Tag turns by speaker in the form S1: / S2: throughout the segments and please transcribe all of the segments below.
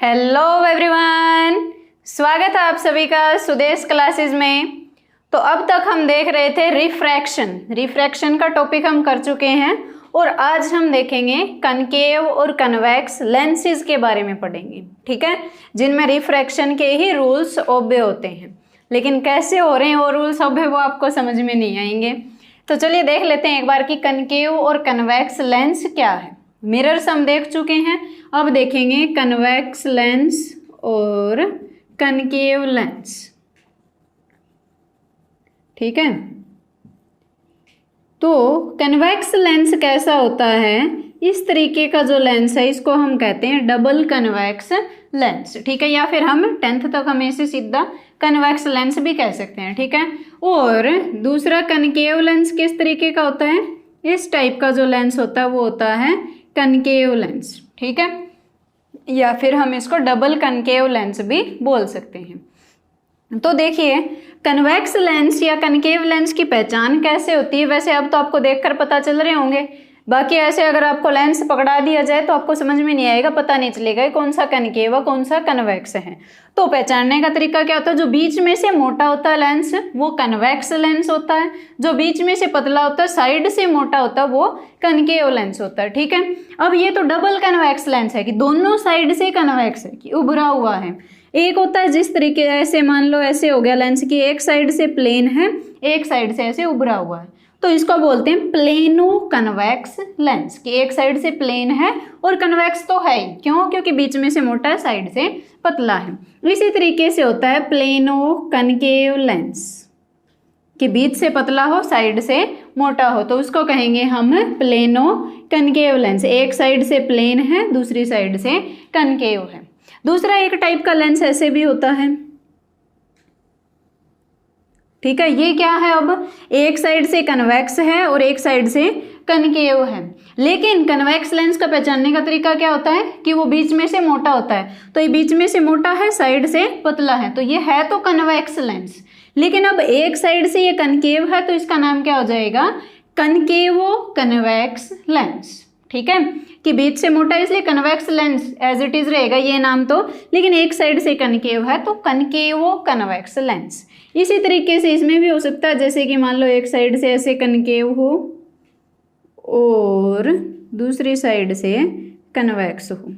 S1: Hello everyone, स्वागत है आप सभी का सुदेश क्लासेस में। तो अब तक हम देख रहे थे रिफ्रैक्शन का टॉपिक हम कर चुके हैं और आज हम देखेंगे कनकेव और कन्वेक्स लेंसेज के बारे में पढ़ेंगे। ठीक है, जिनमें रिफ्रैक्शन के ही रूल्स ओबे होते हैं, लेकिन कैसे हो रहे हैं वो रूल्स ओबे वो आपको समझ में नहीं आएंगे। तो चलिए देख लेते हैं एक बार कि कनकेव और कन्वेक्स लेंस क्या है। मिरर्स हम देख चुके हैं, अब देखेंगे कन्वेक्स लेंस और कनकेव लेंस। ठीक है, तो कन्वेक्स लेंस कैसा होता है, इस तरीके का जो लेंस है इसको हम कहते हैं डबल कन्वेक्स लेंस। ठीक है, या फिर हम 10th तक हमें इसे सीधा कन्वेक्स लेंस भी कह सकते हैं। ठीक है, और दूसरा कनकेव लेंस किस तरीके का होता है, इस टाइप का जो लेंस होता है वो होता है कनकेव लेंस। ठीक है, या फिर हम इसको डबल कनकेव लेंस भी बोल सकते हैं। तो देखिए कन्वेक्स लेंस या कनकेव लेंस की पहचान कैसे होती है, वैसे अब तो आपको देखकर पता चल रहे होंगे। बाकी ऐसे अगर आपको लेंस पकड़ा दिया जाए तो आपको समझ में नहीं आएगा, पता नहीं चलेगा कौन सा कनकेव है कौन सा कन्वेक्स है। तो पहचानने का तरीका क्या होता है, जो बीच में से मोटा होता है लेंस वो कन्वेक्स लेंस होता है, जो बीच में से पतला होता है साइड से मोटा होता है वो कनकेव लेंस होता है। ठीक है, अब ये तो डबल कन्वेक्स लेंस है कि दोनों साइड से कन्वेक्स है कि उभरा हुआ है। एक होता है जिस तरीके ऐसे मान लो ऐसे हो गया लेंस की एक साइड से प्लेन है एक साइड से ऐसे उभरा हुआ है, तो इसको बोलते हैं प्लेनो कन्वेक्स लेंस कि एक साइड से प्लेन है और कन्वेक्स तो है ही, क्यों, क्योंकि बीच में से मोटा है साइड से पतला है। इसी तरीके से होता है प्लेनो कनकेव लेंस कि बीच से पतला हो साइड से मोटा हो, तो उसको कहेंगे हम प्लेनो कनकेव लेंस। एक साइड से प्लेन है दूसरी साइड से कनकेव है। दूसरा एक टाइप का लेंस ऐसे भी होता है। ठीक है, ये क्या है, अब एक साइड से कन्वेक्स है और एक साइड से कनकेव है, लेकिन कन्वेक्स लेंस का पहचानने का तरीका क्या होता है कि वो बीच में से मोटा होता है। तो ये बीच में से मोटा है साइड से पतला है, तो ये है तो कन्वेक्स लेंस, लेकिन अब एक साइड से ये कनकेव है तो इसका नाम क्या हो जाएगा, कनकेवो कन्वेक्स लेंस। ठीक है, कि बीच से मोटा इसलिए convex lens as it is रहेगा ये नाम तो, लेकिन एक साइड से कनकेव है तो कनकेवो कन्वेक्स लेंस। इसी तरीके से इसमें भी हो सकता है, जैसे कि मान लो एक साइड से ऐसे कनकेव हो और दूसरी साइड से कन्वेक्स हो।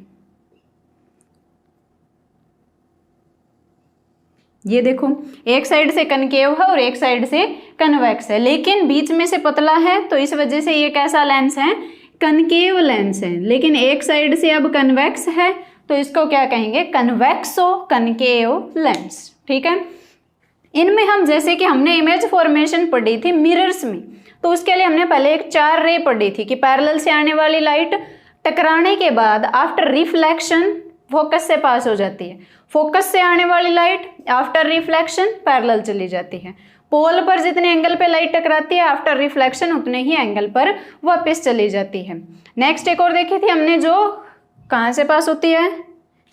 S1: ये देखो एक साइड से कनकेव है और एक साइड से कन्वेक्स है, लेकिन बीच में से पतला है तो इस वजह से ये कैसा लेंस है, कनकेव लेंस है। लेकिन एक साइड से अब कन्वेक्स है तो इसको क्या कहेंगे, कन्वेक्सो कनकेव लेंस। ठीक है, इनमें हम जैसे कि हमने इमेज फॉर्मेशन पढ़ी थी मिरर्स में, तो उसके लिए हमने पहले एक 4 रे पढ़ी थी कि पैरेलल से आने वाली लाइट टकराने के बाद आफ्टर रिफ्लेक्शन फोकस से पास हो जाती है, फोकस से आने वाली लाइट आफ्टर रिफ्लेक्शन पैरेलल चली जाती है। पोल पर जितने एंगल पे लाइट टकराती है आफ्टर रिफ्लेक्शन उतने ही एंगल पर वापस चली जाती है। नेक्स्ट एक और देखी थी हमने जो कहाँ से पास होती है,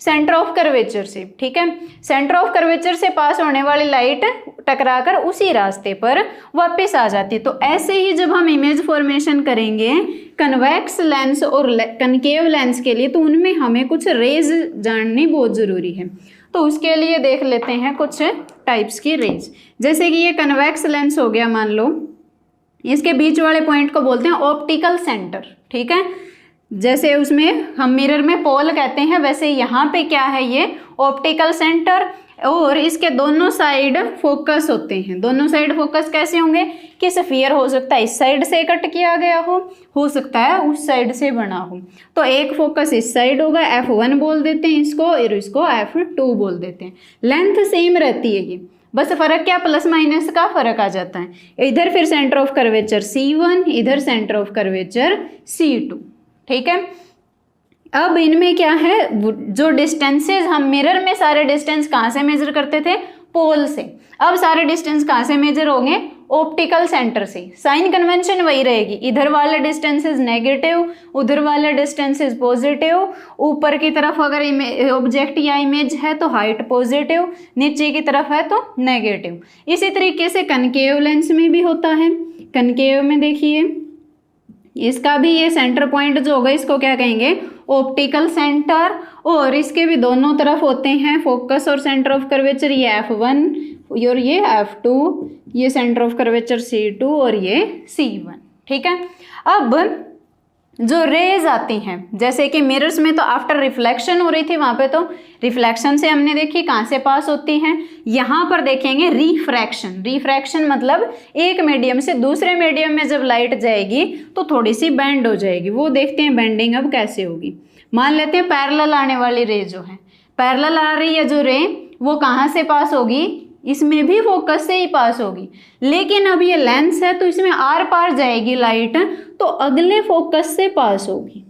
S1: सेंटर ऑफ कर्वेचर से। ठीक है, सेंटर ऑफ कर्वेचर से पास होने वाली लाइट टकराकर उसी रास्ते पर वापस आ जाती है। तो ऐसे ही जब हम इमेज फॉर्मेशन करेंगे कन्वेक्स लेंस और कनकेव लेंस के लिए, तो उनमें हमें कुछ रेज जाननी बहुत ज़रूरी है। तो उसके लिए देख लेते हैं कुछ टाइप्स की रेज। जैसे कि ये कन्वेक्स लेंस हो गया, मान लो इसके बीच वाले पॉइंट को बोलते हैं ऑप्टिकल सेंटर। ठीक है, जैसे उसमें हम मिरर में पोल कहते हैं, वैसे यहाँ पे क्या है, ये ऑप्टिकल सेंटर, और इसके दोनों साइड फोकस होते हैं। दोनों साइड फोकस कैसे होंगे कि स्फीयर हो सकता है इस साइड से कट किया गया हो सकता है उस साइड से बना हो। तो एक फोकस इस साइड होगा, F1 बोल देते हैं इसको, और इसको F2 बोल देते हैं। लेंथ सेम रहती है ये, बस फर्क क्या, प्लस माइनस का फर्क आ जाता है। इधर फिर सेंटर ऑफ कर्वेचर C1, इधर सेंटर ऑफ कर्वेचर C2। ठीक है, अब इनमें क्या है, जो डिस्टेंसेस हम मिरर में सारे डिस्टेंस कहाँ से मेजर करते थे, पोल से, अब सारे डिस्टेंस कहाँ से मेजर होंगे, ऑप्टिकल सेंटर से। साइन कन्वेंशन वही रहेगी, इधर वाला डिस्टेंस इज नेगेटिव उधर वाला डिस्टेंस इज पॉजिटिव, ऊपर की तरफ अगर ऑब्जेक्ट या इमेज है तो हाइट पॉजिटिव, नीचे की तरफ है तो नेगेटिव। इसी तरीके से कनकेव लेंस में भी होता है। कनकेव में देखिए इसका भी ये सेंटर पॉइंट जो होगा इसको क्या कहेंगे, ऑप्टिकल सेंटर, और इसके भी दोनों तरफ होते हैं फोकस और सेंटर ऑफ कर्वेचर, ये F1 और ये F2, ये सेंटर ऑफ कर्वेचर C2 और ये C1। ठीक है, अब जो रेज आती हैं, जैसे कि मिरर्स में तो आफ्टर रिफ्लेक्शन हो रही थी, वहां पे तो रिफ्लेक्शन से हमने देखी कहाँ से पास होती हैं, यहाँ पर देखेंगे रिफ्रैक्शन। रिफ्रैक्शन मतलब एक मीडियम से दूसरे मीडियम में जब लाइट जाएगी तो थोड़ी सी बेंड हो जाएगी, वो देखते हैं बेंडिंग अब कैसे होगी। मान लेते हैं पैरेलल आने वाली रे जो है, पैरेलल आ रही है जो रे, वो कहाँ से पास होगी, इसमें भी फोकस से ही पास होगी, लेकिन अब ये लेंस है तो इसमें आर पार जाएगी लाइट, तो अगले फोकस से पास होगी।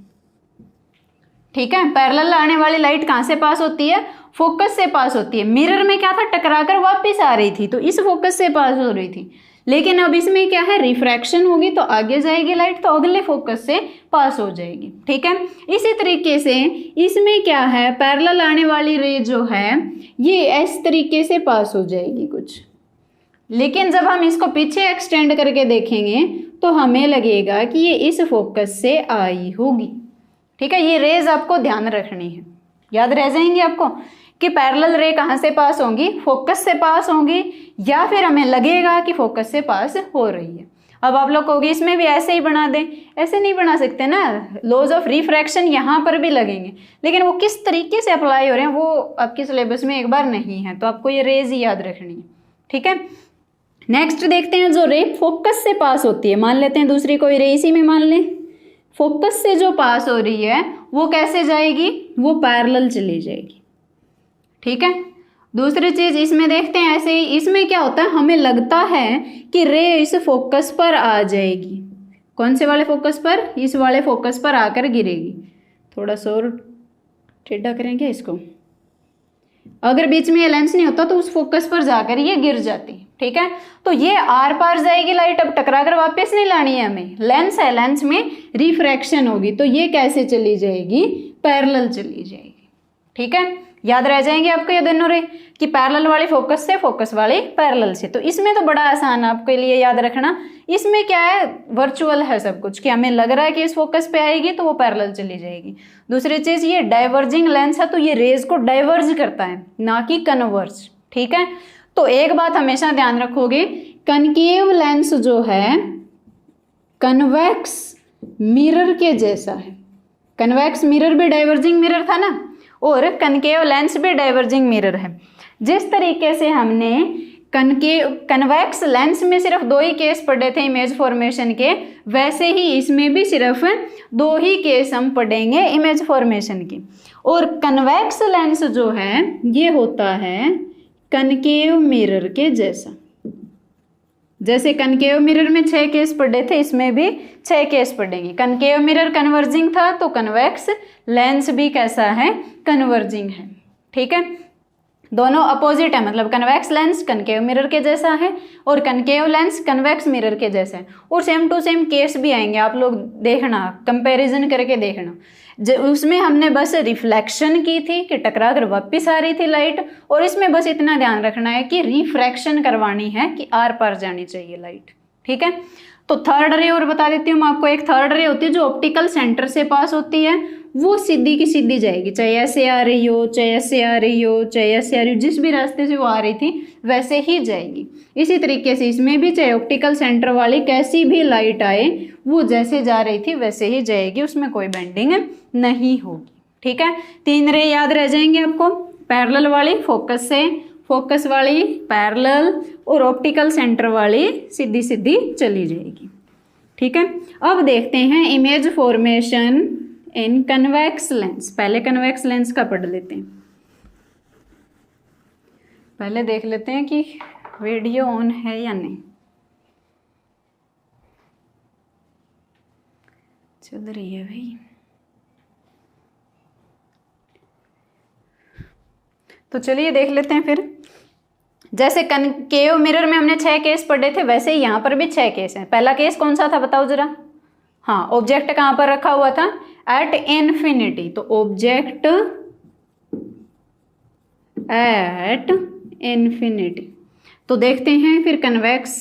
S1: ठीक है, पैरेलल आने वाली लाइट कहाँ से पास होती है, फोकस से पास होती है। मिरर में क्या था, टकराकर वापस आ रही थी तो इस फोकस से पास हो रही थी, लेकिन अब इसमें क्या है, रिफ्रैक्शन होगी तो आगे जाएगी लाइट, तो अगले फोकस से पास हो जाएगी। ठीक है, इसी तरीके से इसमें क्या है, पैरेलल आने वाली रे जो है ये इस तरीके से पास हो जाएगी कुछ, लेकिन जब हम इसको पीछे एक्सटेंड करके देखेंगे तो हमें लगेगा कि ये इस फोकस से आई होगी। ठीक है, ये रेज आपको ध्यान रखनी है, याद रह जाएंगी आपको कि पैरेलल रे कहाँ से पास होंगी, फोकस से पास होंगी, या फिर हमें लगेगा कि फोकस से पास हो रही है। अब आप लोग कहोगे इसमें भी ऐसे ही बना दें, ऐसे नहीं बना सकते ना, लॉज ऑफ रिफ्रैक्शन यहाँ पर भी लगेंगे, लेकिन वो किस तरीके से अप्लाई हो रहे हैं वो आपके सिलेबस में एक बार नहीं है, तो आपको ये रेज ही याद रखनी है। ठीक है, नेक्स्ट देखते हैं जो रे फोकस से पास होती है, मान लेते हैं दूसरी कोई रे इसी में मान लें, फोकस से जो पास हो रही है वो कैसे जाएगी, वो पैरेलल चली जाएगी। ठीक है, दूसरी चीज इसमें देखते हैं ऐसे ही, इसमें क्या होता है, हमें लगता है कि रे इस फोकस पर आ जाएगी, कौन से वाले फोकस पर, इस वाले फोकस पर आकर गिरेगी। थोड़ा सा और टेढ़ा करेंगे इसको, अगर बीच में ये लेंस नहीं होता तो उस फोकस पर जाकर ये गिर जाती। ठीक है, तो ये आर पार जाएगी लाइट, अब टकरा कर वापस नहीं लानी है हमें, लेंस है, लेंस में रिफ्रैक्शन होगी, तो ये कैसे चली जाएगी, पैरेलल चली जाएगी। ठीक है, याद रह जाएंगे आपको ये दोनों रे कि पैरेलल वाली फोकस से, फोकस वाली पैरेलल से। तो इसमें तो बड़ा आसान है आपके लिए याद रखना, इसमें क्या है, वर्चुअल है सब कुछ, कि हमें लग रहा है कि इस फोकस पे आएगी तो वो पैरेलल चली जाएगी। दूसरी चीज ये डाइवर्जिंग लेंस है, तो ये रेज को डाइवर्ज करता है ना कि कन्वर्ज। ठीक है, तो एक बात हमेशा ध्यान रखोगे, कनकेव लेंस जो है कन्वेक्स मिरर के जैसा है। कन्वेक्स मिरर भी डाइवर्जिंग मिरर था ना, और कनकेव लेंस भी डाइवर्जिंग मिरर है। जिस तरीके से हमने कन्वेक्स लेंस में सिर्फ 2 ही केस पढ़े थे इमेज फॉर्मेशन के, वैसे ही इसमें भी सिर्फ 2 ही केस हम पढ़ेंगे इमेज फॉर्मेशन के। और कन्वेक्स लेंस जो है ये होता है कनकेव मिरर के जैसा। जैसे कनकेव मिरर में 6 केस पढ़े थे, इसमें भी 6 केस पढ़ेंगे। कनकेव मिरर कन्वर्जिंग था तो कन्वेक्स लेंस भी कैसा है, कन्वर्जिंग है। ठीक है, दोनों अपोजिट है, मतलब कन्वेक्स लेंस कनकेव मिरर के जैसा है और कनकेव लेंस कन्वेक्स मिरर के जैसा है। और सेम टू सेम केस भी आएंगे, आप लोग देखना, कंपैरिजन करके देखना। उसमें हमने बस रिफ्लेक्शन की थी कि टकरा कर वापिस आ रही थी लाइट, और इसमें बस इतना ध्यान रखना है कि रिफ्रैक्शन करवानी है कि आर पार जानी चाहिए लाइट। ठीक है, तो थर्ड रे और बता देती हूँ मैं आपको, एक थर्ड रे होती है जो ऑप्टिकल सेंटर से पास होती है, वो सीधी की सीधी जाएगी, चाहे ऐसे आ रही हो, चाहे ऐसे आ रही हो, चाहे ऐसे आ रही हो, जिस भी रास्ते से वो आ रही थी वैसे ही जाएगी। इसी तरीके से इसमें भी चाहे ऑप्टिकल सेंटर वाली कैसी भी लाइट आए, वो जैसे जा रही थी वैसे ही जाएगी, उसमें कोई बेंडिंग नहीं होगी। ठीक है, 3 रे याद रह जाएंगे आपको, पैरेलल वाली फोकस से, फोकस वाली पैरेलल, और ऑप्टिकल सेंटर वाली सीधी सीधी चली जाएगी। ठीक है, अब देखते हैं इमेज फॉर्मेशन इन कन्वेक्स लेंस। पहले कन्वेक्स लेंस का पढ़ लेते हैं, पहले देख लेते हैं कि वीडियो ऑन है या नहीं। चल रही है भाई, तो चलिए देख लेते हैं फिर। जैसे कनकेव मिरर में हमने 6 केस पढ़े थे, वैसे ही यहाँ पर भी 6 केस हैं। पहला केस कौन सा था बताओ जरा, हाँ, ऑब्जेक्ट कहाँ पर रखा हुआ था, एट इन्फिनिटी, तो ऑब्जेक्ट एट इन्फिनिटी। तो देखते हैं फिर कन्वेक्स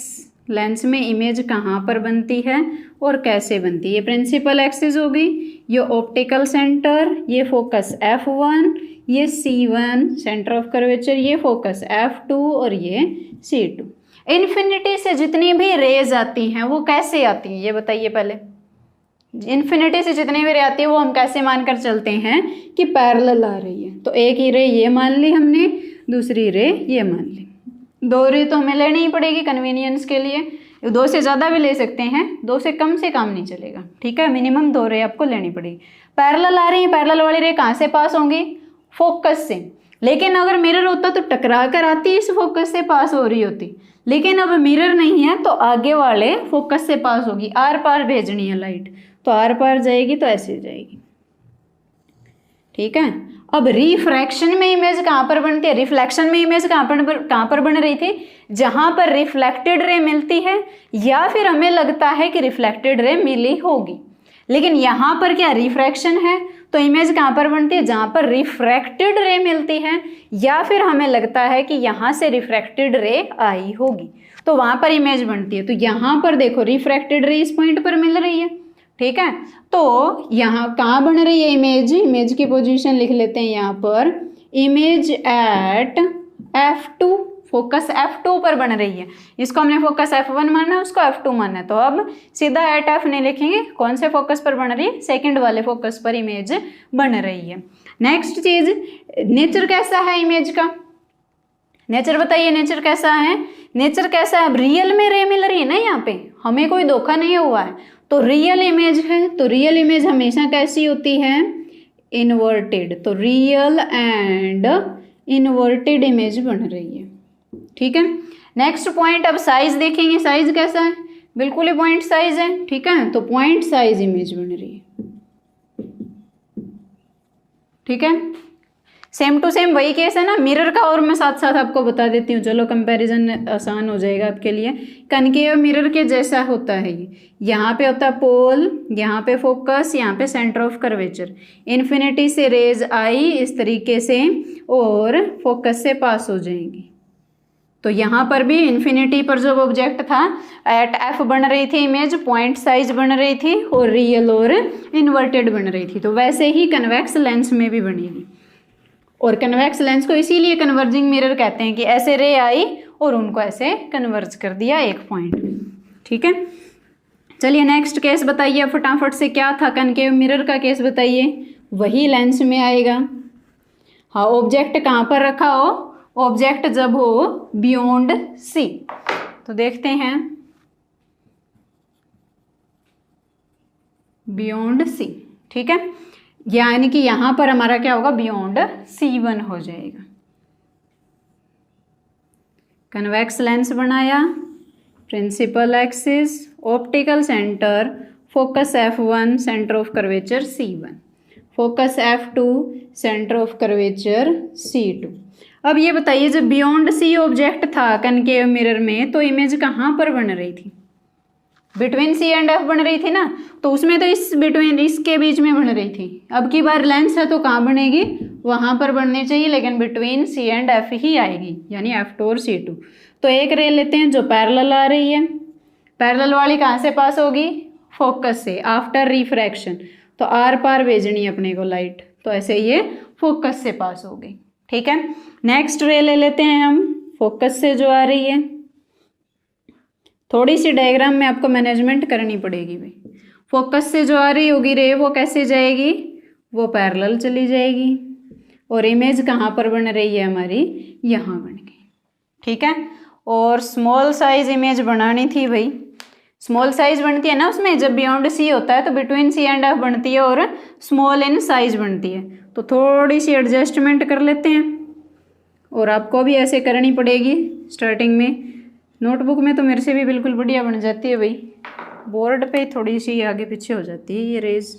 S1: लेंस में इमेज कहाँ पर बनती है और कैसे बनती है। ये प्रिंसिपल एक्सिस होगी, ये ऑप्टिकल सेंटर, ये फोकस F1, ये C1 सेंटर ऑफ कर्वेचर, ये फोकस F2 और ये C2। इन्फिनिटी से जितनी भी रेज आती हैं वो कैसे आती हैं ये बताइए पहले। इन्फिनिटी से जितनी भी रे आती है वो हम कैसे मानकर चलते हैं कि पैरेलल आ रही है। तो एक ही रे ये मान ली हमने, दूसरी रे ये मान ली। 2 रे तो हमें लेनी ही पड़ेगी कन्वीनियंस के लिए, 2 से ज़्यादा भी ले सकते हैं, 2 से कम से काम नहीं चलेगा, ठीक है। मिनिमम 2 रे आपको लेनी पड़ेगी। पैरेलल आ रही है, पैरेलल वाली रे कहाँ से पास होंगी, फोकस से। लेकिन अगर मिरर होता तो टकरा कर आती, इस फोकस से पास हो रही होती, लेकिन अब मिरर नहीं है तो आगे वाले फोकस से पास होगी। आर पार भेजनी है लाइट, तो आर पार जाएगी तो ऐसे जाएगी, ठीक है। अब रिफ्रैक्शन में इमेज कहाँ पर बनती है, रिफ्लेक्शन में इमेज कहाँ पर बन रही थी, जहां पर रिफ्लेक्टेड रे मिलती है या फिर हमें लगता है कि रिफ्लेक्टेड रे मिली होगी। लेकिन यहाँ पर क्या रिफ्रैक्शन है, तो इमेज कहाँ पर बनती है, जहां पर रिफ्रैक्टेड रे मिलती है या फिर हमें लगता है कि यहाँ से रिफ्रैक्टेड रे आई होगी, तो वहां पर इमेज बनती है। तो यहाँ पर देखो रिफ्रैक्टेड रे इस पॉइंट पर मिल रही है, ठीक है। तो यहाँ कहाँ बन रही है इमेज, इमेज की पोजीशन लिख लेते हैं यहाँ पर, image at F2, focus F2 पर बन रही है। इसको हमने फोकस F1 माना है, उसको F2 माना है, तो अब सीधा एट F नहीं लिखेंगे, कौन से फोकस पर बन रही है, सेकंड वाले फोकस पर इमेज बन रही है। नेक्स्ट चीज, नेचर कैसा है इमेज का, नेचर बताइए, नेचर कैसा है, नेचर कैसा है। अब रियल में रे मिल रही है ना, यहाँ पे हमें कोई धोखा नहीं हुआ है, तो रियल इमेज है, तो रियल इमेज हमेशा कैसी होती है, इन्वर्टेड। तो रियल एंड इन्वर्टेड इमेज बन रही है, ठीक है। नेक्स्ट पॉइंट, अब साइज देखेंगे, साइज कैसा है, बिल्कुल ही पॉइंट साइज है, ठीक है। तो पॉइंट साइज इमेज बन रही है, ठीक है। सेम टू सेम वही केस है ना मिरर का, और मैं साथ साथ आपको बता देती हूँ, चलो कंपैरिजन आसान हो जाएगा आपके लिए। कनकेव मिरर के जैसा होता है ये, यहाँ पे होता है पोल, यहाँ पे फोकस, यहाँ पे सेंटर ऑफ कर्वेचर। इन्फिनिटी से रेज आई इस तरीके से और फोकस से पास हो जाएंगी। तो यहाँ पर भी इन्फिनिटी पर जो ऑब्जेक्ट था एट F बन रही थी इमेज, पॉइंट साइज बन रही थी और रियल और इन्वर्टेड बन रही थी। तो वैसे ही कन्वेक्स लेंस में भी बनेगी। और कन्वेक्स लेंस को इसीलिए कन्वर्जिंग मिरर कहते हैं कि ऐसे रे आई और उनको ऐसे कन्वर्ज कर दिया एक पॉइंट, ठीक है। चलिए नेक्स्ट केस बताइए फटाफट से, क्या था कनकेव मिरर का केस बताइए, वही लेंस में आएगा। हाँ, ऑब्जेक्ट कहाँ पर रखा हो, ऑब्जेक्ट जब हो बियॉन्ड C, तो देखते हैं बियॉन्ड C, ठीक है। यानी कि यहां पर हमारा क्या होगा, बियॉन्ड C1 हो जाएगा। कन्वेक्स लेंस बनाया, principal axis, optical centre, focus F1, centre of curvature C1, focus F2, centre of curvature C2। अब ये बताइए जब बियॉन्ड C ऑब्जेक्ट था कनकेव मिरर में, तो इमेज कहाँ पर बन रही थी, बिटवीन C एंड F बन रही थी ना, तो उसमें तो इस बिटवीन इसके बीच में बन रही थी। अब की बार लेंस है तो कहाँ बनेगी, वहां पर बननी चाहिए, लेकिन बिटवीन C एंड F ही आएगी, यानी F2 और C2। तो एक रे लेते हैं जो पैरेलल आ रही है, पैरेलल वाली कहाँ से पास होगी, फोकस से, आफ्टर रिफ्रैक्शन। तो आर पार भेजनी है अपने को लाइट, तो ऐसे ये फोकस से पास हो गई, ठीक है। नेक्स्ट रे ले लेते हैं हम, फोकस से जो आ रही है, थोड़ी सी डायग्राम में आपको मैनेजमेंट करनी पड़ेगी भाई। फोकस से जो आ रही होगी रे वो कैसे जाएगी, वो पैरेलल चली जाएगी, और इमेज कहाँ पर बन रही है हमारी, यहाँ बन गई, ठीक है। और स्मॉल साइज इमेज बनानी थी भाई, स्मॉल साइज बनती है ना उसमें, जब बियॉन्ड C होता है तो बिटवीन C एंड F बनती है और स्मॉल इन साइज बनती है। तो थोड़ी सी एडजस्टमेंट कर लेते हैं, और आपको भी ऐसे करनी पड़ेगी स्टार्टिंग में। नोटबुक में तो मेरे से भी बिल्कुल बढ़िया बन जाती है भाई, बोर्ड पे थोड़ी सी आगे पीछे हो जाती है ये रेज।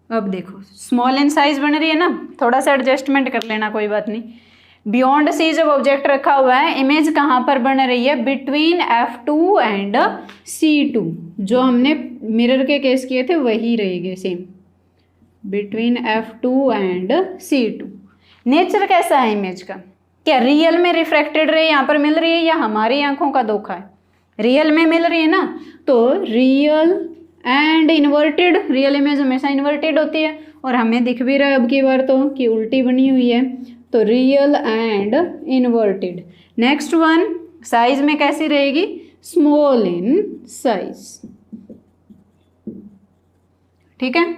S1: अब देखो स्मॉल इन साइज बन रही है ना, थोड़ा सा एडजस्टमेंट कर लेना, कोई बात नहीं। बियॉन्ड C जब ऑब्जेक्ट रखा हुआ है, इमेज कहाँ पर बन रही है, बिटवीन F2 एंड C2। जो हमने मिरर के केस किए थे वही रहेंगे same, between F2 and C2। Nature कैसा है इमेज का, क्या रियल में रिफ्रैक्टेड रे यहाँ पर मिल रही है या हमारी आंखों का धोखा है? रियल में मिल रही है ना, तो real and inverted, real image हमेशा इन्वर्टेड होती है और हमें दिख भी रहा है अब की बार तो कि उल्टी बनी हुई है, तो real and inverted. Next one, size में कैसी रहेगी? Small in size. ठीक है,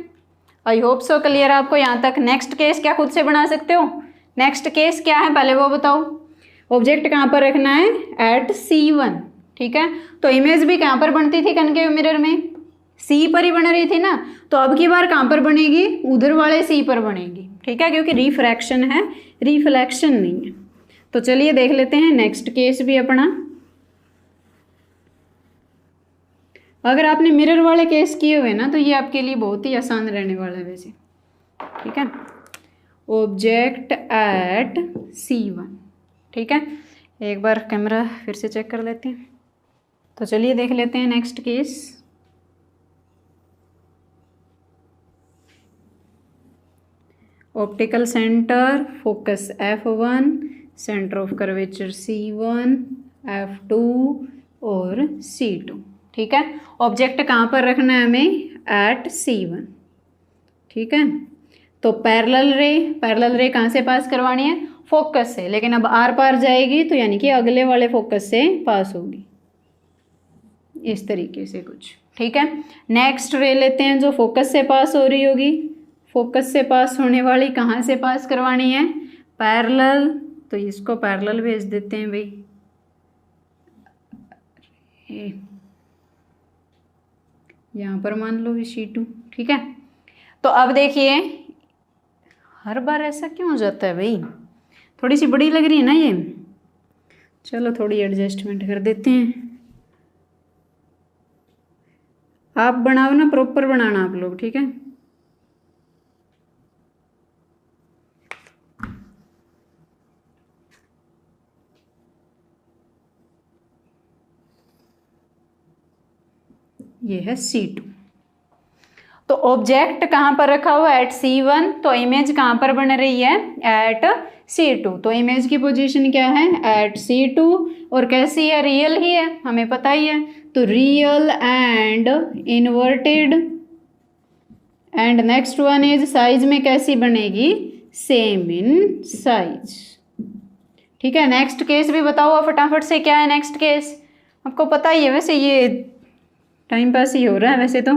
S1: आई होप सो क्लियर आपको यहाँ तक। नेक्स्ट केस क्या खुद से बना सकते हो? नेक्स्ट केस क्या है पहले वो बताओ। ऑब्जेक्ट कहाँ पर रखना है? Eight C1। ठीक है, तो इमेज भी कहाँ पर बनती थी कनकेव मिरर में? सी पर ही बन रही थी ना, तो अब की बार कहाँ पर बनेगी? उधर वाले सी पर बनेगी। ठीक है, क्योंकि रिफ्रैक्शन है, रिफ्लेक्शन नहीं है। तो चलिए देख लेते हैं नेक्स्ट केस भी अपना। अगर आपने मिरर वाले केस किए हुए ना तो ये आपके लिए बहुत ही आसान रहने वाला है वैसे। ठीक है, ऑब्जेक्ट एट C1। ठीक है, एक बार कैमरा फिर से चेक कर लेते हैं। तो चलिए देख लेते हैं next case. Optical centre focus F1, centre of curvature C1, F2 और C2। ठीक है, ऑब्जेक्ट कहाँ पर रखना है हमें? Eight C1। ठीक है, तो पैरेलल रे कहाँ से पास करवानी है? फोकस से, लेकिन अब आर पार जाएगी तो यानी कि अगले वाले फोकस से पास होगी, इस तरीके से कुछ। ठीक है, नेक्स्ट रे लेते हैं जो फोकस से पास हो रही होगी। फोकस से पास होने वाली कहाँ से पास करवानी है? पैरेलल, तो इसको पैरेलल भेज देते हैं भाई। यहाँ पर मान लो C2। ठीक है, तो अब देखिए हर बार ऐसा क्यों हो जाता है भाई? थोड़ी सी बड़ी लग रही है ना ये, चलो थोड़ी एडजस्टमेंट कर देते हैं। आप बनाओ ना, प्रॉपर बनाना आप लोग। ठीक है, ये है C2। तो ऑब्जेक्ट कहाँ पर रखा हुआ है? Eight C1। तो इमेज कहाँ पर बन रही है? Eight C2। तो इमेज की पोजीशन क्या है? Eight C2। और कैसी है? रियल ही है, हमें पता ही है। तो real and inverted. And next one is size में कैसी बनेगी? Same in size. ठीक है, नेक्स्ट केस भी बताओ फटाफट से। क्या है नेक्स्ट केस? आपको पता ही है वैसे, ये टाइम पास ही हो रहा है वैसे तो।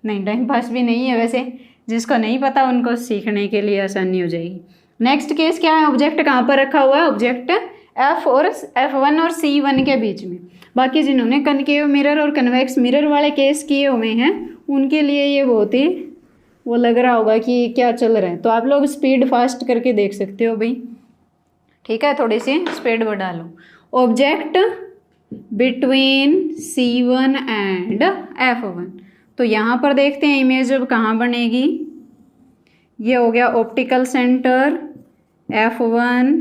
S1: नहीं, टाइम पास भी नहीं है वैसे, जिसको नहीं पता उनको सीखने के लिए आसानी हो जाएगी। नेक्स्ट केस क्या है? ऑब्जेक्ट कहाँ पर रखा हुआ है? ऑब्जेक्ट F1 और C1 के बीच में। बाकी जिन्होंने कनकेव मिरर और कन्वेक्स मिरर वाले केस किए हुए हैं उनके लिए ये बहुत ही वो लग रहा होगा कि क्या चल रहा है। तो आप लोग स्पीड फास्ट करके देख सकते हो भाई। ठीक है, थोड़ी सी स्पीड बढ़ा लो। Object between C1 and F1। तो यहाँ पर देखते हैं इमेज अब कहाँ बनेगी। ये हो गया optical centre F1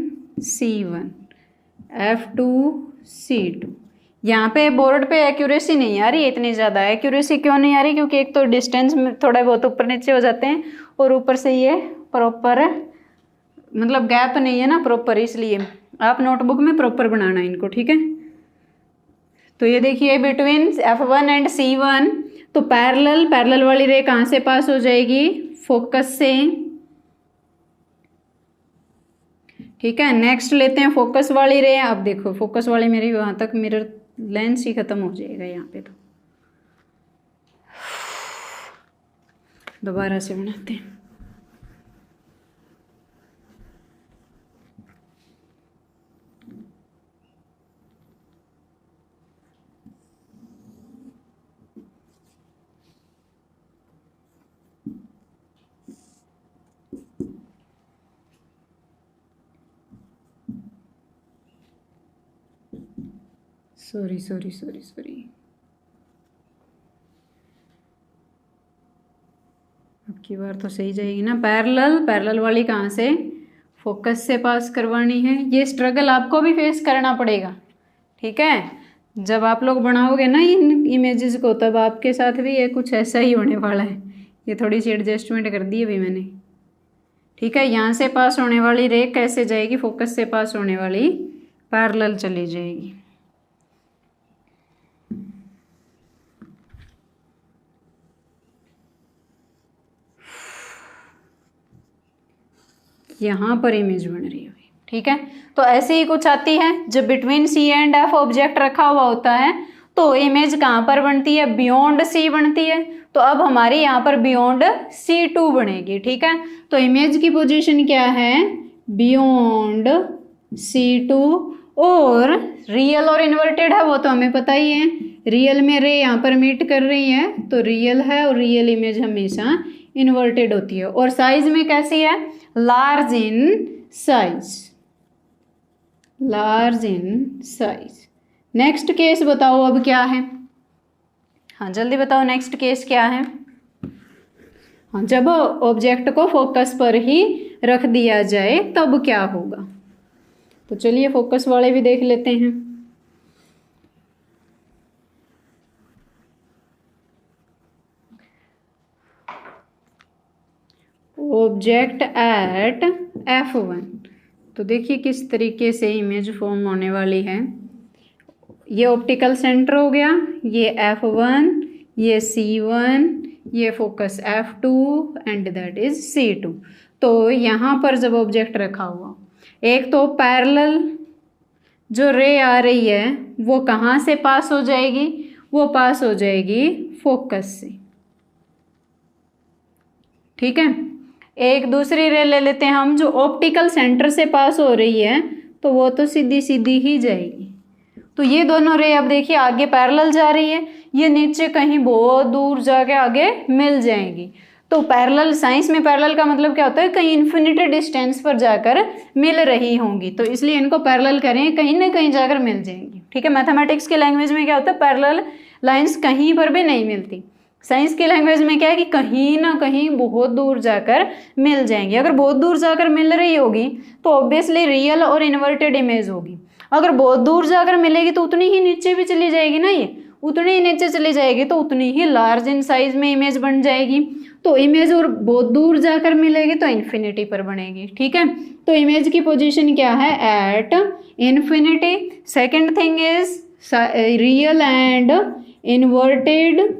S1: C1, F2 C2। यहाँ पे बोर्ड पे एक्यूरेसी नहीं आ रही है इतनी ज़्यादा। एक्यूरेसी क्यों नहीं आ रही? क्योंकि एक तो डिस्टेंस में थोड़ा बहुत ऊपर नीचे हो जाते हैं और ऊपर से ये प्रॉपर मतलब गैप नहीं है ना प्रॉपर, इसलिए आप नोटबुक में प्रॉपर बनाना इनको। ठीक है, तो ये देखिए बिटवीन F1 एंड C1। तो पैरेलल वाली रे कहाँ से पास हो जाएगी? फोकस से। ठीक है, नेक्स्ट लेते हैं फोकस वाली रे। अब देखो फोकस वाली मेरी वहाँ तक मिरर लेंस ही खत्म हो जाएगा यहाँ पे। तो दोबारा से बनाते हैं। सॉरी अब की बार तो सही जाएगी ना। पैरेलल वाली कहाँ से? फोकस से पास करवानी है। ये स्ट्रगल आपको भी फेस करना पड़ेगा। ठीक है, जब आप लोग बनाओगे ना इन इमेजेस को तब आपके साथ भी ये कुछ ऐसा ही होने वाला है। ये थोड़ी सी एडजस्टमेंट कर दी अभी मैंने। ठीक है, यहाँ से पास होने वाली रे कैसे जाएगी, फोकस से पास होने वाली पैरेलल चली जाएगी। यहाँ पर इमेज बन रही है, ठीक है। तो ऐसे ही कुछ आती है, जब between C and F object रखा हुआ होता है तो इमेज कहाँ पर बनती है, बियॉन्ड सी बनती है। तो अब हमारे यहाँ पर बियॉन्ड C2 बनेगी, ठीक है। तो इमेज की पोजीशन क्या है, बियॉन्ड C2, और रियल और इन्वर्टेड है वो तो हमें पता ही है। रियल में रे यहाँ पर मीट कर रही है तो रियल है, और रियल इमेज हमेशा इन्वर्टेड होती है। और साइज में कैसी है, large in size, large in size. Next case बताओ अब क्या है, हाँ जल्दी बताओ नेक्स्ट केस क्या है। हाँ, जब ऑब्जेक्ट को फोकस पर ही रख दिया जाए तब क्या होगा। तो चलिए फोकस वाले भी देख लेते हैं। ऑब्जेक्ट एट F1, तो देखिए किस तरीके से इमेज फॉर्म होने वाली है। ये ऑप्टिकल सेंटर हो गया, ये F1, ये C1, ये focus F2 and that is C2। तो यहाँ पर जब ऑब्जेक्ट रखा हुआ, एक तो पैरेलल जो रे आ रही है वो कहाँ से पास हो जाएगी, वो पास हो जाएगी फोकस से, ठीक है। एक दूसरी रे ले लेते हैं हम जो ऑप्टिकल सेंटर से पास हो रही है, तो वो तो सीधी सीधी ही जाएगी। तो ये दोनों रे अब देखिए आगे पैरेलल जा रही है, ये नीचे कहीं बहुत दूर जाके आगे मिल जाएंगी। तो पैरेलल, साइंस में पैरेलल का मतलब क्या होता है, कहीं इन्फिनिटी डिस्टेंस पर जाकर मिल रही होंगी, तो इसलिए इनको पैरेलल करें, कहीं ना कहीं जाकर मिल जाएंगी, ठीक है। मैथमेटिक्स की लैंग्वेज में क्या होता है, पैरेलल लाइंस कहीं पर भी नहीं मिलती। साइंस की लैंग्वेज में क्या है कि कहीं ना कहीं बहुत दूर जाकर मिल जाएंगी। अगर बहुत दूर जाकर मिल रही होगी तो ऑब्वियसली रियल और इन्वर्टेड इमेज होगी। अगर बहुत दूर जाकर मिलेगी तो उतनी ही नीचे भी चली जाएगी ना, ये उतनी ही नीचे चली जाएगी तो उतनी ही लार्ज इन साइज में इमेज बन जाएगी। तो इमेज और बहुत दूर जाकर मिलेगी तो इन्फिनिटी पर बनेगी, ठीक है। तो इमेज की पोजीशन क्या है, at infinity. Second thing is real and inverted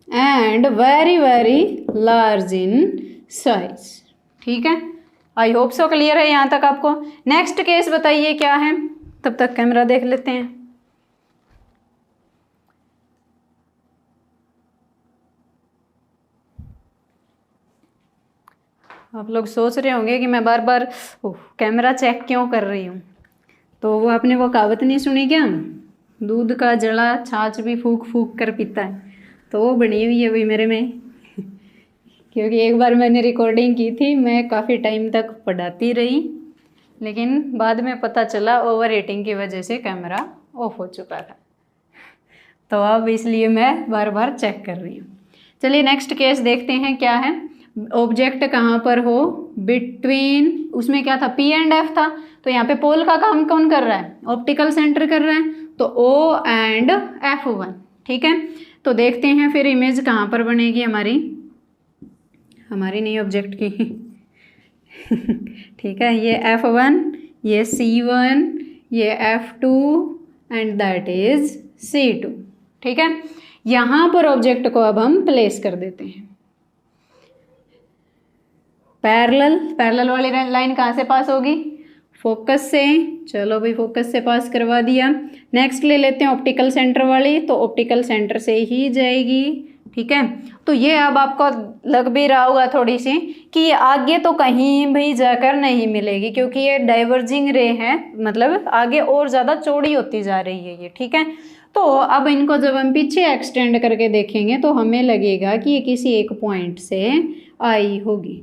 S1: and very very large in size, ठीक है। आई होप सो क्लियर है यहाँ तक आपको। नेक्स्ट केस बताइए क्या है, तब तक कैमरा देख लेते हैं। आप लोग सोच रहे होंगे कि मैं बार बार कैमरा चेक क्यों कर रही हूँ। तो वो आपने वो कहावत नहीं सुनी क्या, दूध का जड़ा छाछ भी फूक फूक कर पीता है, तो वो बनी हुई है अभी मेरे में क्योंकि एक बार मैंने रिकॉर्डिंग की थी, मैं काफ़ी टाइम तक पढ़ाती रही, लेकिन बाद में पता चला ओवर हीटिंग की वजह से कैमरा ऑफ हो चुका था, तो अब इसलिए मैं बार बार चेक कर रही हूँ। चलिए नेक्स्ट केस देखते हैं क्या है। ऑब्जेक्ट कहाँ पर हो, बिटवीन, उसमें क्या था, P एंड F था, तो यहाँ पे पोल का काम कौन कर रहा है, ऑप्टिकल सेंटर कर रहा है, तो O एंड F1, ठीक है। तो देखते हैं फिर इमेज कहाँ पर बनेगी हमारी नहीं ऑब्जेक्ट की ठीक है। ये F1, ये C1, ये F2 and that is C2, ठीक है। यहाँ पर ऑब्जेक्ट को अब हम प्लेस कर देते हैं। पैरेलल वाली लाइन कहाँ से पास होगी, फोकस से, चलो भाई फोकस से पास करवा दिया। नेक्स्ट ले लेते हैं ऑप्टिकल सेंटर वाली, तो ऑप्टिकल सेंटर से ही जाएगी, ठीक है। तो ये अब आपको लग भी रहा होगा थोड़ी सी कि ये आगे तो कहीं भी जाकर नहीं मिलेगी, क्योंकि ये डाइवर्जिंग रे है, मतलब आगे और ज़्यादा चौड़ी होती जा रही है ये, ठीक है। तो अब इनको जब हम पीछे एक्सटेंड करके देखेंगे तो हमें लगेगा कि ये किसी एक पॉइंट से आई होगी,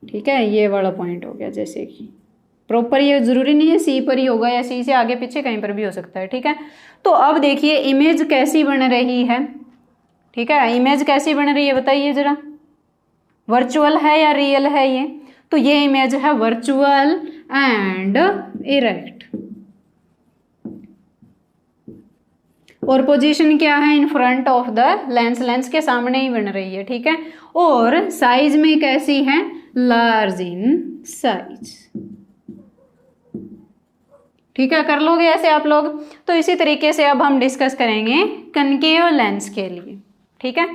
S1: ठीक है। ये वाला पॉइंट हो गया, जैसे कि प्रॉपर ये जरूरी नहीं है सी पर ही होगा, या सी से आगे पीछे कहीं पर भी हो सकता है, ठीक है। तो अब देखिए इमेज कैसी बन रही है, ठीक है। इमेज कैसी बन रही है बताइए जरा, वर्चुअल है या रियल है ये, तो ये इमेज है वर्चुअल एंड इरेक्ट। और पोजीशन क्या है, in front of the lens, lens के सामने ही बन रही है, ठीक है। और साइज में कैसी है, लार्ज इन साइज, ठीक है। कर लोगे ऐसे आप लोग। तो इसी तरीके से अब हम डिस्कस करेंगे कनकेव लेंस के लिए, ठीक है।